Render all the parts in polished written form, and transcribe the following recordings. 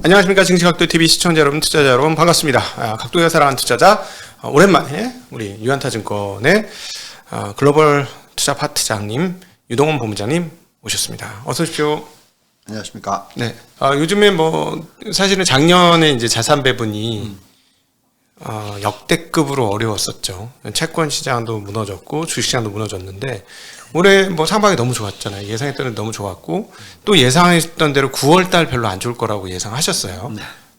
안녕하십니까. 증시각도TV 시청자 여러분, 투자자 여러분 반갑습니다. 각도가 사랑하는 투자자, 오랜만에 우리 유한타증권의 글로벌 투자 파트장님 유동원 본부장님 모셨습니다. 어서 오십시오. 안녕하십니까. 네. 요즘에 뭐 사실은 작년에 이제 자산 배분이 역대급으로 어려웠었죠. 채권 시장도 무너졌고 주식 시장도 무너졌는데 올해 뭐 상반기 너무 좋았잖아요. 예상했던 대로 너무 좋았고 또 예상했던 대로 9월 달 별로 안 좋을 거라고 예상하셨어요.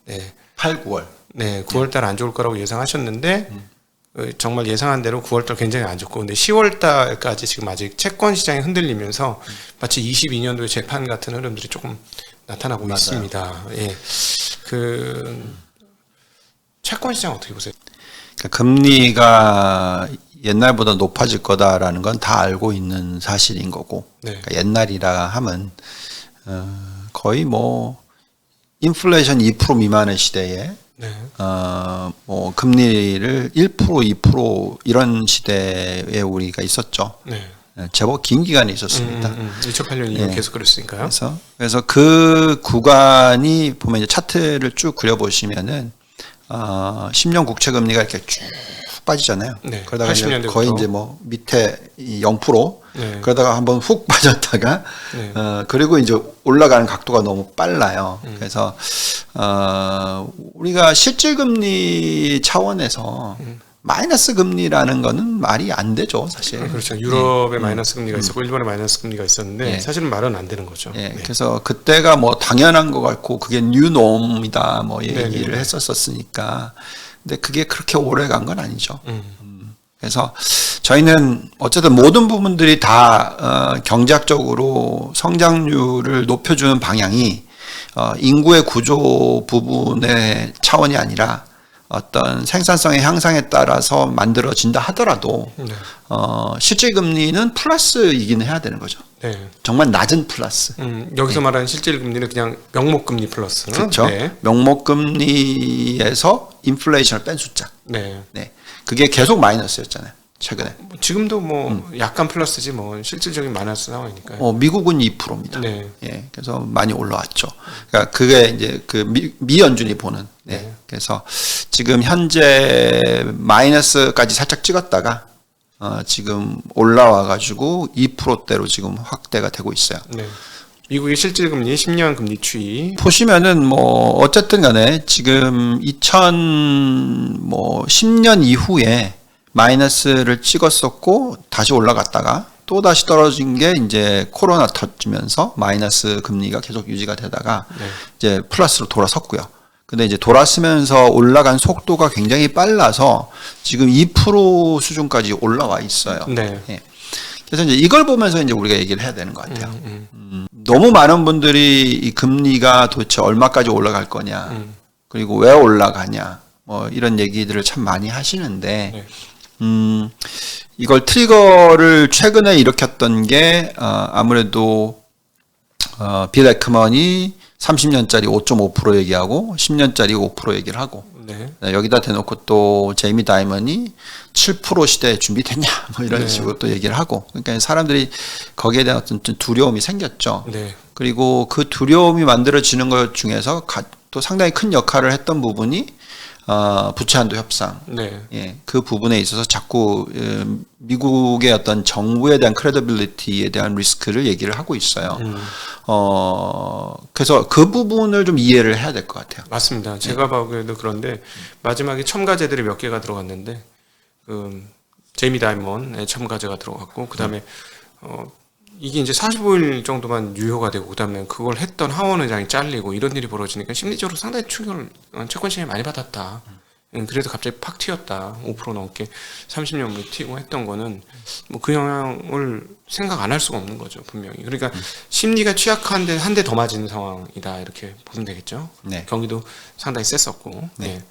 네. 8, 9월. 네, 9월 달 안 좋을 거라고 예상하셨는데 정말 예상한 대로 9월 달 굉장히 안 좋고 근데 10월 달까지 지금 아직 채권 시장이 흔들리면서 마치 22년도의 재판 같은 흐름들이 조금 나타나고 맞아요. 있습니다. 예. 채권 시장 어떻게 보세요? 그러니까 금리가 옛날보다 높아질 거다라는 건 다 알고 있는 사실인 거고. 네. 그러니까 옛날이라 하면 거의 뭐 인플레이션 2% 미만의 시대에 네. 뭐 금리를 1%, 2% 이런 시대에 우리가 있었죠. 네. 제법 긴 기간이 있었습니다. 2008년 이후 계속 그랬으니까요. 그래서 그 구간이 보면 이제 차트를 쭉 그려보시면은 10년 국채 금리가 이렇게 쭉 빠지잖아요. 네, 그러다가 이제 80년대부터. 거의 이제 뭐 밑에 이 0%, 네. 그러다가 한번 훅 빠졌다가 네. 그리고 이제 올라가는 각도가 너무 빨라요. 그래서 우리가 실질 금리 차원에서 마이너스 금리라는 거는 말이 안 되죠, 사실. 그렇죠. 유럽에 마이너스 금리가 있었고 일본에 마이너스 금리가 있었는데 사실은 말은 안 되는 거죠. 예, 네. 그래서 그때가 뭐 당연한 것 같고 그게 뉴놈이다 뭐 얘기를 네네. 했었으니까 근데 그게 그렇게 오래 간 건 아니죠. 그래서 저희는 어쨌든 모든 부분들이 다 경제학적으로 성장률을 높여주는 방향이 인구의 구조 부분의 차원이 아니라 어떤 생산성의 향상에 따라서 만들어진다 하더라도 네. 실질 금리는 플러스이기는 해야 되는 거죠. 네. 정말 낮은 플러스. 여기서 말하는 실질 금리는 그냥 명목 금리 플러스. 그렇죠. 네. 명목 금리에서 인플레이션을 뺀 숫자. 네. 네. 그게 계속 마이너스였잖아요. 최근에. 지금도 뭐 약간 플러스지 뭐 실질적인 마이너스 상황이니까요. 미국은 2%입니다. 네. 예. 그래서 많이 올라왔죠. 그러니까 그게 이제 그 미연준이 보는. 네. 네. 그래서 지금 현재 마이너스까지 살짝 찍었다가 지금 올라와 가지고 2%대로 지금 확대가 되고 있어요. 네. 미국의 실질 금리 10년 금리 추이. 보시면은 뭐 어쨌든 간에 지금 2010년 이후에 마이너스를 찍었었고 다시 올라갔다가 또 다시 떨어진 게 이제 코로나 터지면서 마이너스 금리가 계속 유지가 되다가 네. 이제 플러스로 돌아섰고요. 근데 이제 돌아서면서 올라간 속도가 굉장히 빨라서 지금 2% 수준까지 올라와 있어요. 네. 예. 그래서 이제 이걸 보면서 이제 우리가 얘기를 해야 되는 것 같아요. 너무 많은 분들이 이 금리가 도대체 얼마까지 올라갈 거냐, 그리고 왜 올라가냐, 뭐 이런 얘기들을 참 많이 하시는데, 네. 이걸 트리거를 최근에 일으켰던 게 아무래도 빌 에크먼이 30년짜리 5.5% 얘기하고 10년짜리 5% 얘기를 하고 네. 여기다 대놓고 또 제이미 다이먼이 7% 시대에 준비됐냐 뭐 이런 네. 식으로 또 얘기를 하고 그러니까 사람들이 거기에 대한 어떤 두려움이 생겼죠. 네. 그리고 그 두려움이 만들어지는 것 중에서 또 상당히 큰 역할을 했던 부분이 부채 한도 협상. 네. 예, 그 부분에 있어서 자꾸 미국의 어떤 정부에 대한 크레디빌리티에 대한 리스크를 얘기를 하고 있어요. 그래서 그 부분을 좀 이해를 해야 될 것 같아요. 맞습니다. 제가 보기에도 그런데 마지막에 첨가제들이 몇 개가 들어갔는데 제이미 다이먼의 첨가제가 들어갔고 그다음에 이게 이제 45일 정도만 유효가 되고 그다음에 그걸 했던 하원 의장이 잘리고 이런 일이 벌어지니까 심리적으로 상당히 충격을 채권 시장이 많이 받았다. 그래도 갑자기 팍 튀었다. 5% 넘게 30년물 튀고 했던 거는 뭐 그 영향을 생각 안 할 수가 없는 거죠, 분명히. 그러니까 심리가 취약한데 한 대 더 맞은 상황이다 이렇게 보면 되겠죠. 네. 경기도 상당히 셌었고. 네.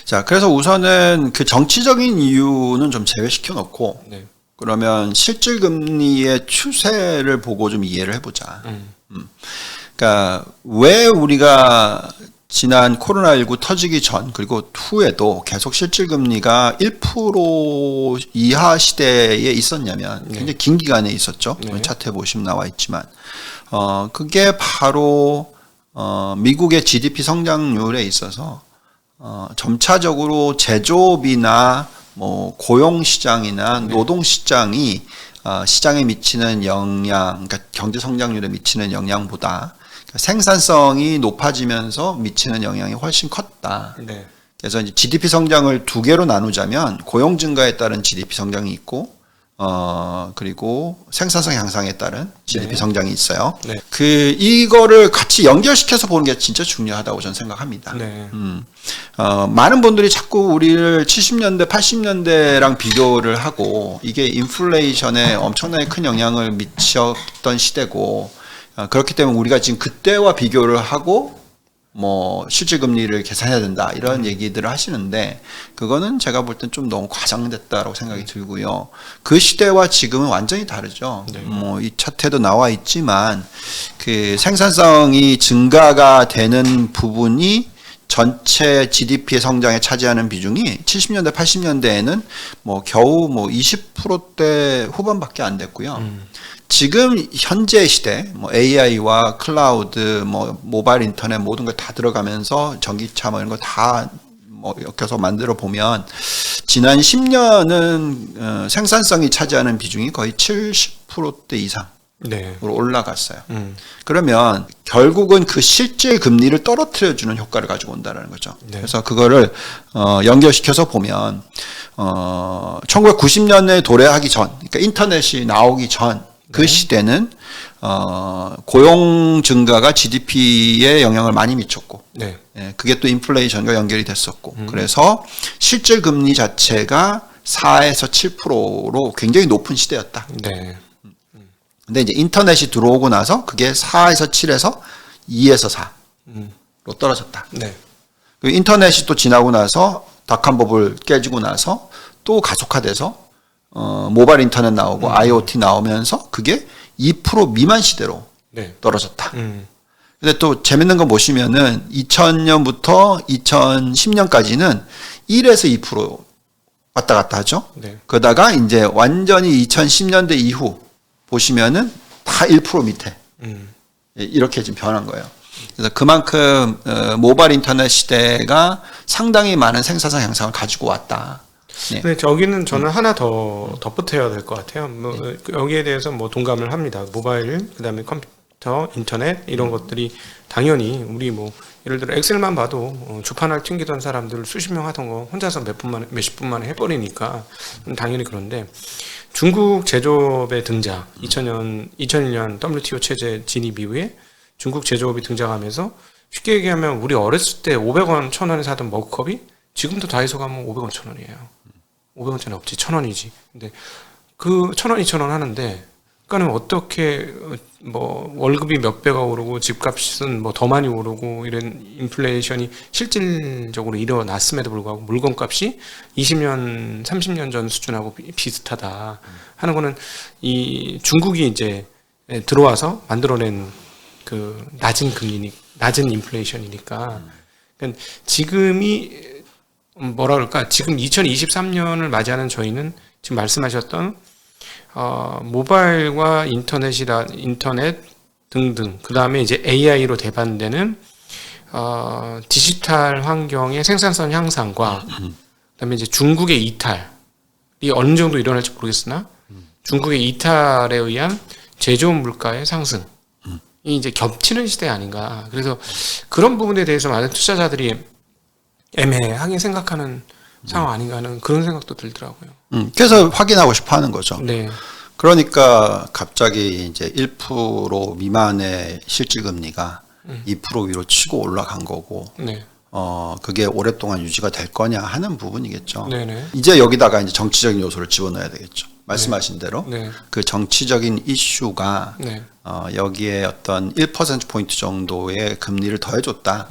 자, 그래서 우선은 그 정치적인 이유는 좀 제외시켜 놓고 네. 그러면 실질 금리의 추세를 보고 좀 이해를 해보자. 그러니까 왜 우리가 지난 코로나19 터지기 전 그리고 후에도 계속 실질 금리가 1% 이하 시대에 있었냐면 굉장히 긴 기간에 있었죠. 네. 차트에 보시면 나와 있지만 그게 바로 미국의 GDP 성장률에 있어서 점차적으로 제조업이나 뭐 고용 시장이나 노동 시장이 시장에 미치는 영향, 그러니까 경제 성장률에 미치는 영향보다 생산성이 높아지면서 미치는 영향이 훨씬 컸다. 네. 그래서 이제 GDP 성장을 두 개로 나누자면 고용 증가에 따른 GDP 성장이 있고 그리고 생산성 향상에 따른 GDP 성장이 있어요. 네. 이거를 같이 연결시켜서 보는 게 진짜 중요하다고 저는 생각합니다. 네. 많은 분들이 자꾸 우리를 70년대, 80년대랑 비교를 하고 이게 인플레이션에 엄청나게 큰 영향을 미쳤던 시대고 그렇기 때문에 우리가 지금 그때와 비교를 하고 뭐 실질 금리를 계산해야 된다 이런 얘기들을 하시는데 그거는 제가 볼 땐 좀 너무 과장됐다라고 생각이 들고요. 그 시대와 지금은 완전히 다르죠. 네. 뭐 이 차트에도 나와 있지만 그 생산성이 증가가 되는 부분이 전체 GDP의 성장에 차지하는 비중이 70년대, 80년대에는 뭐 겨우 뭐 20%대 후반밖에 안 됐고요. 지금 현재 시대, 뭐 AI와 클라우드, 뭐 모바일 인터넷 모든 걸 다 들어가면서 전기차 뭐 이런 거 다 뭐 엮여서 만들어 보면 지난 10년은 생산성이 차지하는 비중이 거의 70%대 이상으로 네. 올라갔어요. 그러면 결국은 그 실질 금리를 떨어뜨려 주는 효과를 가지고 온다는 거죠. 네. 그래서 그거를 연결시켜서 보면 1990년에 도래하기 전, 그러니까 인터넷이 나오기 전 그 시대는 고용 증가가 GDP에 영향을 많이 미쳤고, 네. 예, 그게 또 인플레이션과 연결이 됐었고, 그래서 실질 금리 자체가 4에서 7%로 굉장히 높은 시대였다. 네. 근데 이제 인터넷이 들어오고 나서 그게 4에서 7에서 2에서 4로 떨어졌다. 네. 그 인터넷이 또 지나고 나서 닷컴 버블 깨지고 나서 또 가속화돼서 모바일 인터넷 나오고 IoT 나오면서 그게 2% 미만 시대로 네. 떨어졌다. 근데 또 재밌는 거 보시면은 2000년부터 2010년까지는 1에서 2% 왔다 갔다 하죠. 네. 그러다가 이제 완전히 2010년대 이후 보시면은 다 1% 밑에 이렇게 지금 변한 거예요. 그래서 그만큼 모바일 인터넷 시대가 상당히 많은 생산성 향상을 가지고 왔다. 네. 근데 저기는 저는 하나 더 덧붙여야 될 것 같아요. 뭐 여기에 대해서 뭐 동감을 합니다. 모바일, 그다음에 컴퓨터, 인터넷 이런 것들이 당연히 우리 뭐 예를 들어 엑셀만 봐도 주판을 튕기던 사람들 수십 명 하던 거 혼자서 몇십 분 만에 해버리니까 당연히 그런데 중국 제조업의 등장, 2001년 WTO 체제 진입 이후에 중국 제조업이 등장하면서 쉽게 얘기하면 우리 어렸을 때 500원, 1000원에 사던 머그컵이 지금도 다이소 가면 500원, 1000원이에요. 500원짜리 없지, 1000원이지. 근데 그 1000원, 2000원 하는데, 그러니까는 어떻게 뭐 월급이 몇 배가 오르고 집값은 뭐 더 많이 오르고 이런 인플레이션이 실질적으로 일어났음에도 불구하고 물건값이 20년, 30년 전 수준하고 비슷하다 하는 거는 이 중국이 이제 들어와서 만들어낸 그 낮은 금리, 낮은 인플레이션이니까. 그러니까 지금이 뭐라 그럴까? 지금 2023년을 맞이하는 저희는 지금 말씀하셨던 모바일과 인터넷 등등 그 다음에 이제 AI로 대반되는 디지털 환경의 생산성 향상과 그다음에 이제 중국의 이탈이 어느 정도 일어날지 모르겠으나 중국의 이탈에 의한 제조업 물가의 상승이 이제 겹치는 시대 아닌가. 그래서 그런 부분에 대해서 많은 투자자들이 애매하게 생각하는 상황 아닌가 하는 그런 생각도 들더라고요. 그래서 확인하고 싶어 하는 거죠. 네. 그러니까 갑자기 이제 1% 미만의 실질 금리가 2% 위로 치고 올라간 거고, 네. 그게 오랫동안 유지가 될 거냐 하는 부분이겠죠. 네네. 이제 여기다가 이제 정치적인 요소를 집어넣어야 되겠죠. 말씀하신 대로 네. 그 정치적인 이슈가 네. 여기에 어떤 1%포인트 정도의 금리를 더해줬다.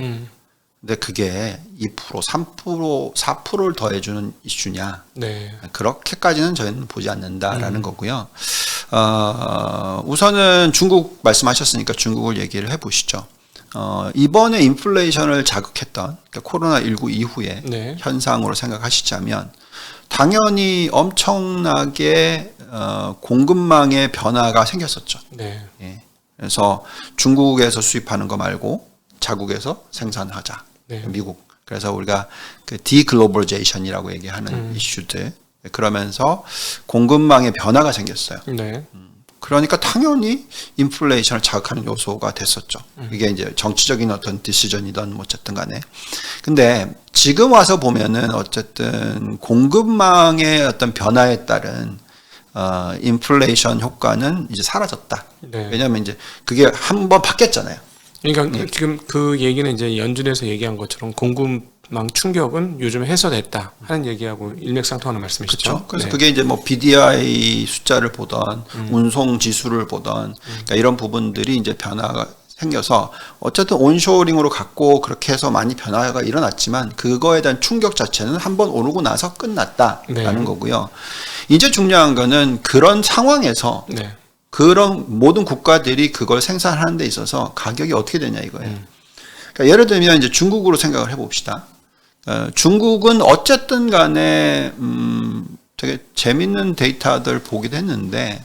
근데 그게 2%, 3%, 4%를 더해주는 이슈냐? 네. 그렇게까지는 저희는 보지 않는다라는 거고요. 우선은 중국 말씀하셨으니까 중국을 얘기를 해보시죠. 이번에 인플레이션을 자극했던 그러니까 코로나19 이후의 네. 현상으로 생각하시자면 당연히 엄청나게 공급망의 변화가 생겼었죠. 네. 예. 그래서 중국에서 수입하는 거 말고 자국에서 생산하자. 네. 미국. 그래서 우리가 그 디글로벌제이션이라고 얘기하는 이슈들. 그러면서 공급망의 변화가 생겼어요. 네. 그러니까 당연히 인플레이션을 자극하는 요소가 됐었죠. 이게 이제 정치적인 어떤 디시전이든 뭐 어쨌든 간에. 근데 지금 와서 보면은 어쨌든 공급망의 어떤 변화에 따른 인플레이션 효과는 이제 사라졌다. 네. 왜냐하면 이제 그게 한 번 바뀌었잖아요. 그러니까 지금 그 얘기는 이제 연준에서 얘기한 것처럼 공급망 충격은 요즘 해소됐다 하는 얘기하고 일맥상통하는 말씀이시죠. 그렇죠. 그래서 네. 그게 이제 뭐 BDI 숫자를 보던 운송 지수를 보던 그러니까 이런 부분들이 이제 변화가 생겨서 어쨌든 온쇼링으로 갔고 그렇게 해서 많이 변화가 일어났지만 그거에 대한 충격 자체는 한번 오르고 나서 끝났다라는 네. 거고요. 이제 중요한 거는 그런 상황에서 네. 그런 모든 국가들이 그걸 생산하는 데 있어서 가격이 어떻게 되냐 이거예요. 그러니까 예를 들면 이제 중국으로 생각을 해봅시다. 중국은 어쨌든 간에 되게 재밌는 데이터들 보기도 했는데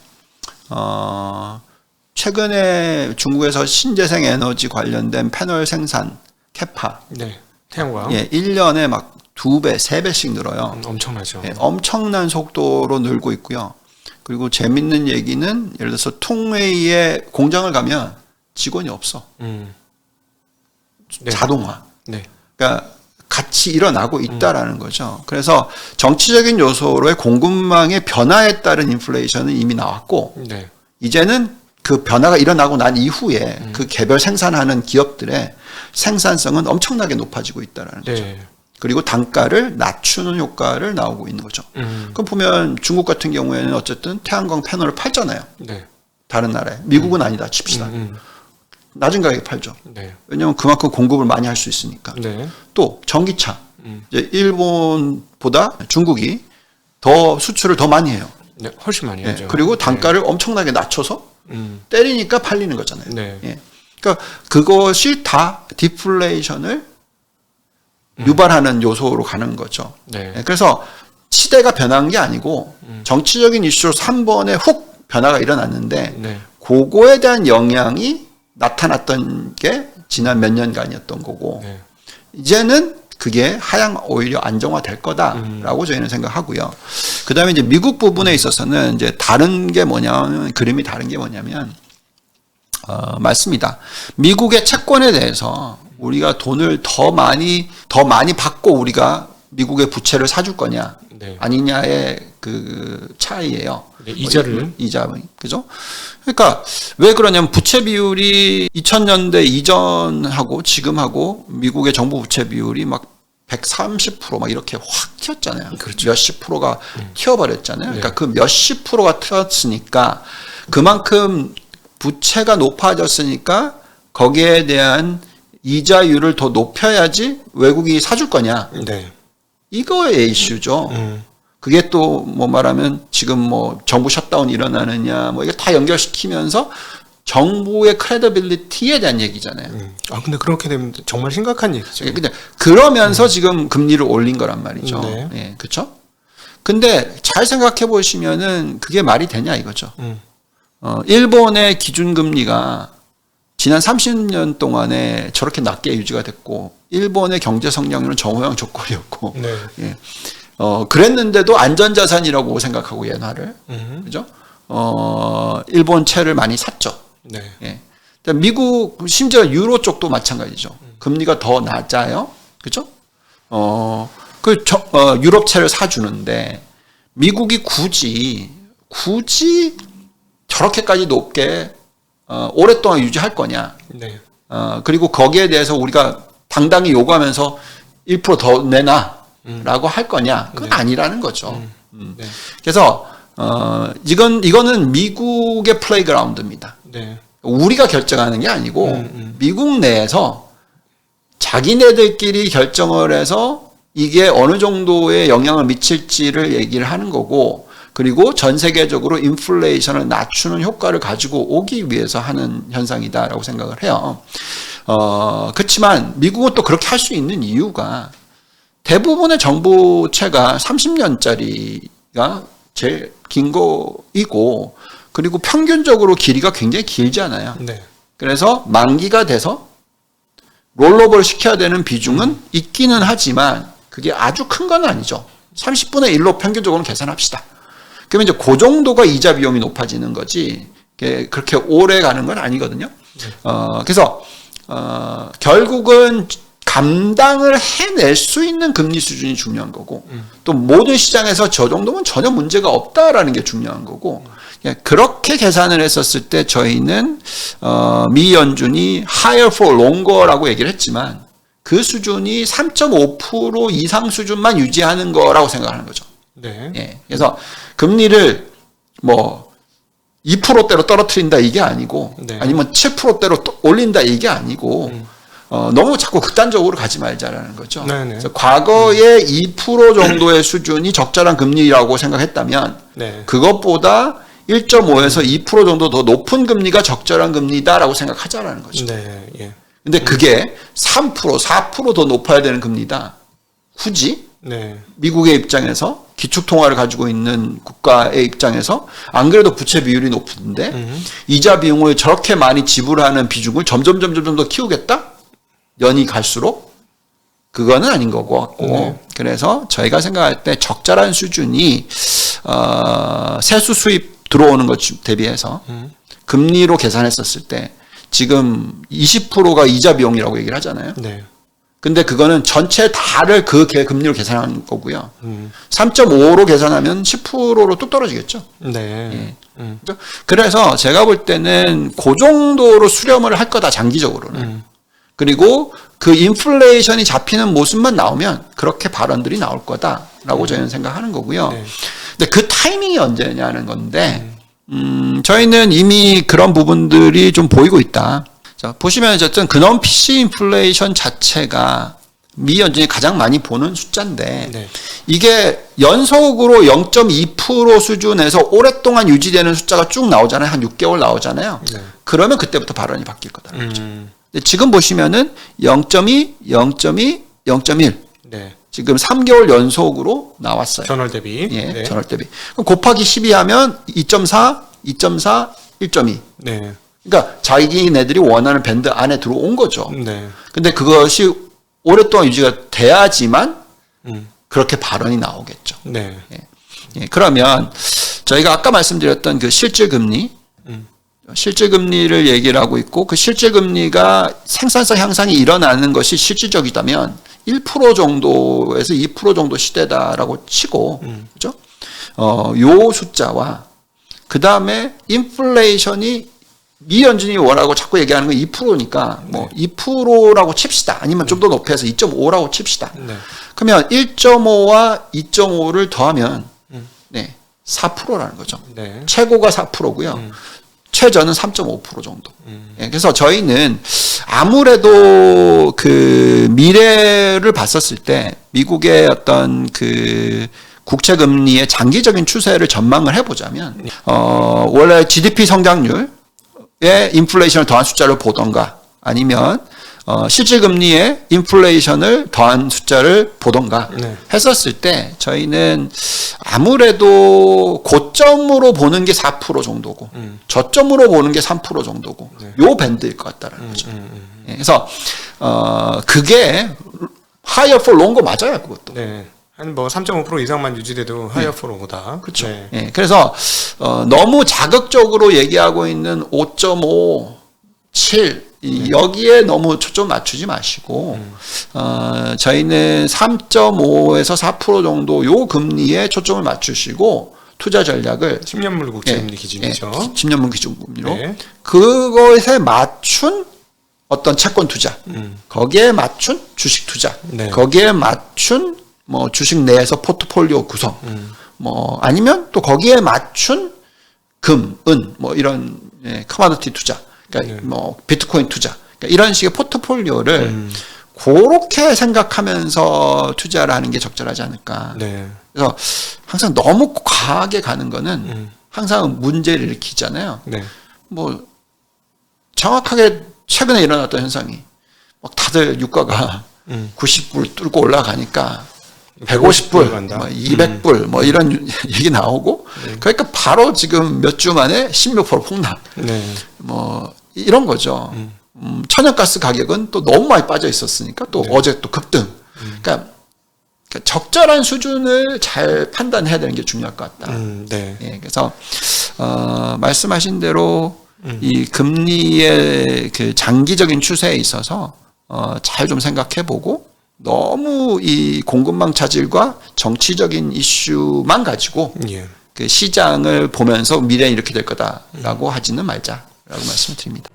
최근에 중국에서 신재생 에너지 관련된 패널 생산 캐파 네. 태양광. 예, 1년에 막 2배, 3배씩 늘어요. 엄청나죠. 예, 엄청난 속도로 늘고 있고요. 그리고 재밌는 얘기는 예를 들어서 통웨이에 공장을 가면 직원이 없어. 네. 자동화. 네. 그러니까 같이 일어나고 있다라는 거죠. 그래서 정치적인 요소로의 공급망의 변화에 따른 인플레이션은 이미 나왔고 네. 이제는 그 변화가 일어나고 난 이후에 그 개별 생산하는 기업들의 생산성은 엄청나게 높아지고 있다라는 거죠. 네. 그리고 단가를 낮추는 효과를 나오고 있는 거죠. 그럼 보면 중국 같은 경우에는 어쨌든 태양광 패널을 팔잖아요. 네. 다른 나라에. 미국은 아니다 칩시다. 낮은 가격에 팔죠. 네. 왜냐하면 그만큼 공급을 많이 할 수 있으니까. 네. 또 전기차. 이제 일본보다 중국이 더 수출을 더 많이 해요. 네. 훨씬 많이 예, 하죠. 그리고 단가를 엄청나게 낮춰서 때리니까 팔리는 거잖아요. 네. 예. 그러니까 그것이 다 디플레이션을 유발하는 요소로 가는 거죠. 네. 예, 그래서 시대가 변한 게 아니고 정치적인 이슈로 3번에 훅 변화가 일어났는데 네. 그거에 대한 영향이 나타났던 게 지난 몇 년간이었던 거고 네. 이제는 그게 하향 오히려 안정화될 거다라고 저희는 생각하고요. 그다음에 이제 미국 부분에 있어서는 이제 다른 게 뭐냐면 그림이 다른 게 뭐냐면 맞습니다. 미국의 채권에 대해서 우리가 돈을 더 많이 받고 우리가 미국의 부채를 사줄 거냐 네. 아니냐의 그 차이예요. 네, 이자를. 이자 그죠? 그러니까 왜 그러냐면 부채 비율이 2000년대 이전하고 지금하고 미국의 정부 부채 비율이 막 130%막 이렇게 확 튀었잖아요. 그렇죠. 몇십 프로가 튀어버렸잖아요. 네. 그러니까 그 몇십 프로가 튀었으니까 그만큼 부채가 높아졌으니까 거기에 대한 이자율을 더 높여야지 외국이 사줄 거냐. 네. 이거의 이슈죠. 그게 또 뭐 말하면 지금 뭐 정부 셧다운 일어나느냐 뭐 이거 다 연결시키면서 정부의 크레디빌리티에 대한 얘기잖아요. 근데 그렇게 되면 정말 심각한 얘기죠. 근데 그러면서 지금 금리를 올린 거란 말이죠. 네. 예, 그렇죠? 근데 잘 생각해 보시면은 그게 말이 되냐 이거죠. 일본의 기준금리가 지난 30년 동안에 저렇게 낮게 유지가 됐고 일본의 경제 성장률은 정호영 조건이었고 네. 예. 그랬는데도 안전자산이라고 생각하고 엔화를 그죠? 일본 채를 많이 샀죠. 네. 예. 미국 심지어 유로 쪽도 마찬가지죠. 금리가 더 낮아요. 그죠? 유럽 채를 사주는데 미국이 굳이 저렇게까지 높게 오랫동안 유지할 거냐? 네. 그리고 거기에 대해서 우리가 당당히 요구하면서 1% 더 내놔라고 할 거냐? 그건 네. 아니라는 거죠. 네. 그래서 이거는 미국의 플레이그라운드입니다. 네. 우리가 결정하는 게 아니고 미국 내에서 자기네들끼리 결정을 해서 이게 어느 정도의 영향을 미칠지를 얘기를 하는 거고 그리고 전 세계적으로 인플레이션을 낮추는 효과를 가지고 오기 위해서 하는 현상이다라고 생각을 해요. 그렇지만 미국은 또 그렇게 할 수 있는 이유가 대부분의 정부채가 30년짜리가 제일 긴 거이고 그리고 평균적으로 길이가 굉장히 길잖아요. 네. 그래서 만기가 돼서 롤오버를 시켜야 되는 비중은 있기는 하지만 그게 아주 큰 건 아니죠. 30분의 1로 평균적으로 계산합시다. 그러면 이제 그 정도가 이자 비용이 높아지는 거지 그렇게 오래 가는 건 아니거든요. 그래서 결국은 감당을 해낼 수 있는 금리 수준이 중요한 거고 또 모든 시장에서 저 정도면 전혀 문제가 없다라는 게 중요한 거고 그렇게 계산을 했었을 때 저희는 미 연준이 higher for longer라고 얘기를 했지만 그 수준이 3.5% 이상 수준만 유지하는 거라고 생각하는 거죠. 네. 예, 그래서 금리를 뭐 2%대로 떨어뜨린다 이게 아니고 네. 아니면 7%대로 올린다 이게 아니고 너무 자꾸 극단적으로 가지 말자라는 거죠. 네네. 그래서 과거에 2% 정도의 수준이 적절한 금리라고 생각했다면 네. 그것보다 1.5에서 2% 정도 더 높은 금리가 적절한 금리다라고 생각하자라는 거죠. 네. 예. 근데 그게 3%, 4%더 높아야 되는 금리다. 굳이 네. 미국의 입장에서 기축통화를 가지고 있는 국가의 입장에서 안 그래도 부채 비율이 높은데 이자 비용을 저렇게 많이 지불하는 비중을 점점 더 키우겠다? 연이 갈수록 그거는 아닌 것 같고 네. 그래서 저희가 생각할 때 적절한 수준이 세수 수입 들어오는 것 대비해서 금리로 계산했었을 때 지금 20%가 이자 비용이라고 얘기를 하잖아요. 네. 근데 그거는 전체 다를 그 금리로 계산하는 거고요. 3.5로 계산하면 10%로 뚝 떨어지겠죠. 네. 예. 그래서 제가 볼 때는 그 정도로 수렴을 할 거다 장기적으로는. 그리고 그 인플레이션이 잡히는 모습만 나오면 그렇게 발언들이 나올 거다라고 저희는 생각하는 거고요. 네. 근데 그 타이밍이 언제냐는 건데 저희는 이미 그런 부분들이 좀 보이고 있다. 자, 보시면 어쨌든 근원 PC 인플레이션 자체가 미 연준이 가장 많이 보는 숫자인데 네. 이게 연속으로 0.2% 수준에서 오랫동안 유지되는 숫자가 쭉 나오잖아요. 한 6개월 나오잖아요. 네. 그러면 그때부터 발언이 바뀔 거다. 근데 지금 보시면은 0.2, 0.2, 0.1 네. 지금 3개월 연속으로 나왔어요. 전월 대비. 예, 네. 전월 대비. 그럼 곱하기 12 하면 2.4, 2.4, 1.2. 네. 그러니까 자기네들이 원하는 밴드 안에 들어온 거죠. 네. 근데 그것이 오랫동안 유지가 돼야지만 그렇게 발언이 나오겠죠. 네. 예, 그러면 저희가 아까 말씀드렸던 그 실질금리, 실질금리를 얘기를 하고 있고 그 실질금리가 생산성 향상이 일어나는 것이 실질적이다면 1% 정도에서 2% 정도 시대다라고 치고, 그죠? 요 숫자와 그 다음에 인플레이션이 미 연준이 원하고 자꾸 얘기하는 건 2%니까 뭐 2%라고 칩시다. 아니면 좀 더 높여서 2.5라고 칩시다. 네. 그러면 1.5와 2.5를 더하면 네, 4%라는 거죠. 네. 최고가 4%고요. 최저는 3.5% 정도. 예, 그래서 저희는 아무래도 그 미래를 봤었을 때 미국의 어떤 그 국채 금리의 장기적인 추세를 전망을 해보자면 원래 GDP 성장률에 인플레이션을 더한 숫자를 보던가 아니면 실질금리에 인플레이션을 더한 숫자를 보던가 네. 했었을 때 저희는 아무래도 고점으로 보는 게 4% 정도고 저점으로 보는 게 3% 정도고 요 밴드일 것 같다는 거죠. 예, 그래서 그게 higher for longer 맞아요, 그것도. 네. 한 뭐 3.5% 이상만 유지돼도 하이어 포로보다. 그렇죠. 네. 예, 그래서 너무 자극적으로 얘기하고 있는 5.5, 7 여기에 너무 초점 맞추지 마시고 저희는 3.5에서 4% 정도 요 금리에 초점을 맞추시고 투자 전략을 10년물 국채금리 기준이죠. 10년물 기준금리로 네. 그것에 맞춘 어떤 채권 투자, 거기에 맞춘 주식 투자, 네. 거기에 맞춘 뭐 주식 내에서 포트폴리오 구성, 뭐 아니면 또 거기에 맞춘 금, 은, 뭐 이런 커머디티 투자, 그러니까 뭐 비트코인 투자, 그러니까 이런 식의 포트폴리오를 그렇게 생각하면서 투자를 하는 게 적절하지 않을까. 네. 그래서 항상 너무 과하게 가는 거는 항상 문제를 일으키잖아요. 네. 뭐 정확하게 최근에 일어났던 현상이 막 다들 유가가 90불 뚫고 올라가니까 150불, 간다. 뭐 200불, 뭐 이런 얘기 나오고, 그러니까 바로 지금 몇 주 만에 16% 폭락. 네. 뭐 이런 거죠. 천연가스 가격은 또 너무 많이 빠져 있었으니까 또 어제 또 급등. 그러니까 적절한 수준을 잘 판단해야 되는 게 중요할 것 같다. 네. 예, 그래서 말씀하신 대로 이 금리의 그 장기적인 추세에 있어서 잘 좀 생각해보고 너무 이 공급망 차질과 정치적인 이슈만 가지고 예. 그 시장을 보면서 미래는 이렇게 될 거다라고 하지는 말자라고 말씀드립니다.